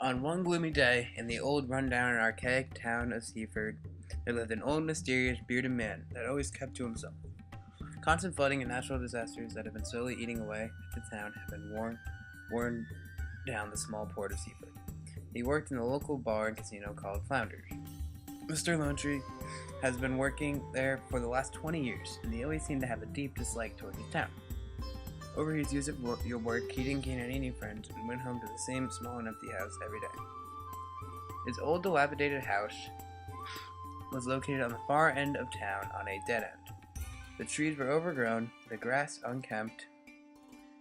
On one gloomy day, in the old rundown and archaic town of Seaford, there lived an old mysterious bearded man that always kept to himself. Constant flooding and natural disasters that have been slowly eating away at the town have been worn down the small port of Seaford. He worked in the local bar and casino called Flounders. Mr. Lonetree has been working there for the last 20 years, and he always seemed to have a deep dislike toward his town. Over his years of work, he didn't gain any new friends and went home to the same small and empty house every day. His old dilapidated house was located on the far end of town on a dead end. The trees were overgrown, the grass unkempt,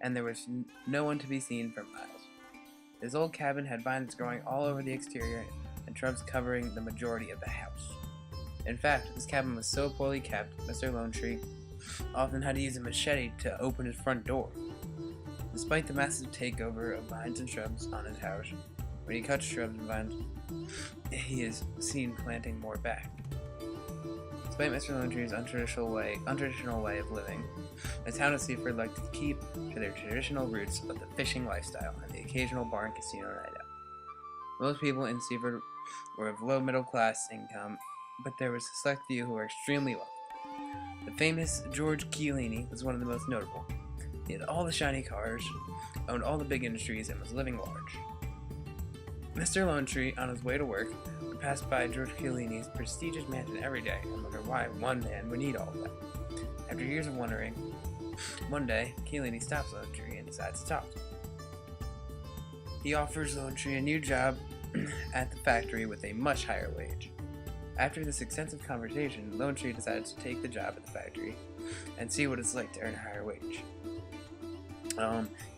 and there was no one to be seen for miles. His old cabin had vines growing all over the exterior and shrubs covering the majority of the house. In fact, this cabin was so poorly kept, Mr. Lonetree often had to use a machete to open his front door. Despite the massive takeover of vines and shrubs on his house, when he cuts shrubs and vines, he is seen planting more back. Despite Mr. Lonetree's untraditional way of living, the town of Seaford liked to keep to their traditional roots of the fishing lifestyle and the occasional bar and casino night out. Most people in Seaford were of low middle class income, but there was a select few who were extremely wealthy. The famous George Chiellini was one of the most notable. He had all the shiny cars, owned all the big industries, and was living large. Mr. Lonetree, on his way to work, would pass by George Chiellini's prestigious mansion every day and wonder why one man would need all of that. After years of wondering, one day, Chiellini stops Lonetree and decides to talk to him. He offers Lonetree a new job at the factory with a much higher wage. After this extensive conversation, Lonetree decides to take the job at the factory and see what it's like to earn a higher wage.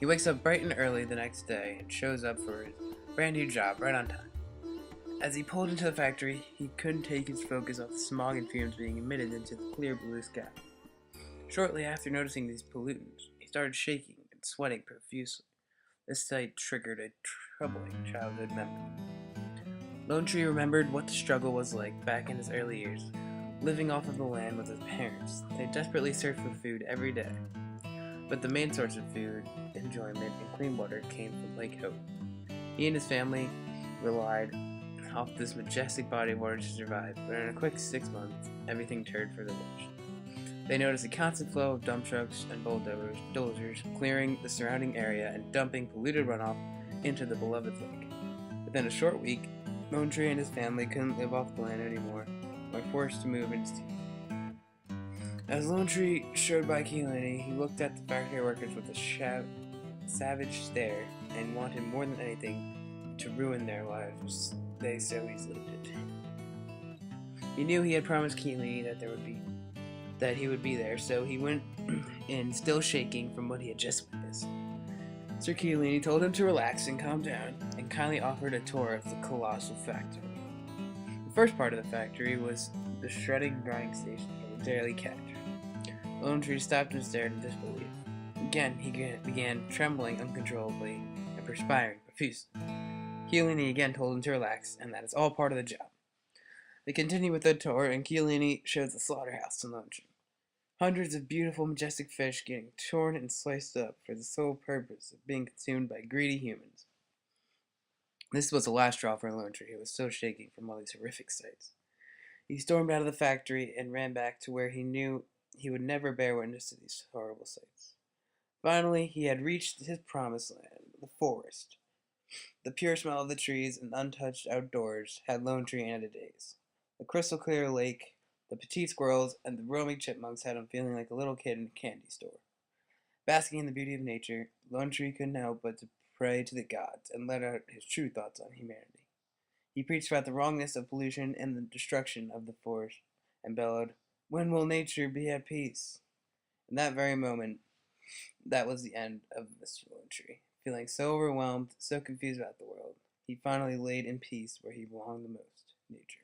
He wakes up bright and early the next day and shows up for his brand new job right on time. As he pulled into the factory, he couldn't take his focus off the smog and fumes being emitted into the clear blue sky. Shortly after noticing these pollutants, he started shaking and sweating profusely. This sight triggered a troubling childhood memory. Lonetree remembered what the struggle was like back in his early years, living off of the land with his parents. They desperately searched for food every day, but the main source of food, enjoyment, and clean water came from Lake Hope. He and his family relied off this majestic body of water to survive, but in a quick 6 months, everything turned for the worse. They noticed a constant flow of dump trucks and bulldozers clearing the surrounding area and dumping polluted runoff into the beloved lake. Within a short week, Lonetree and his family couldn't live off the land anymore and were forced to move into town. As Lonetree strode by Chiellini, he looked at the factory workers with a savage stare and wanted more than anything to ruin their lives they so easily did. He knew he had promised Chiellini that he would be there, so he went in still shaking from what he had just witnessed. Sir Chiellini told him to relax and calm down, and kindly offered a tour of the colossal factory. The first part of the factory was the shredding drying station for the daily catch. Lonetree stopped and stared in disbelief. Again, he began trembling uncontrollably and perspiring profusely. Chiellini again told him to relax, and that is all part of the job. They continued with the tour, and Chiellini shows the slaughterhouse to Lonetree. Hundreds of beautiful, majestic fish getting torn and sliced up for the sole purpose of being consumed by greedy humans. This was the last straw for Lonetree, who was still shaking from all these horrific sights. He stormed out of the factory and ran back to where he knew he would never bear witness to these horrible sights. Finally, he had reached his promised land, the forest. The pure smell of the trees and untouched outdoors had Lonetree in a daze. The crystal clear lake, the petite squirrels, and the roaming chipmunks had him feeling like a little kid in a candy store. Basking in the beauty of nature, Lonetree couldn't help but to pray to the gods and let out his true thoughts on humanity. He preached about the wrongness of pollution and the destruction of the forest, and bellowed, "When will nature be at peace?" In that very moment, that was the end of Mr. Lonetree. Feeling so overwhelmed, so confused about the world, he finally laid in peace where he belonged the most, nature.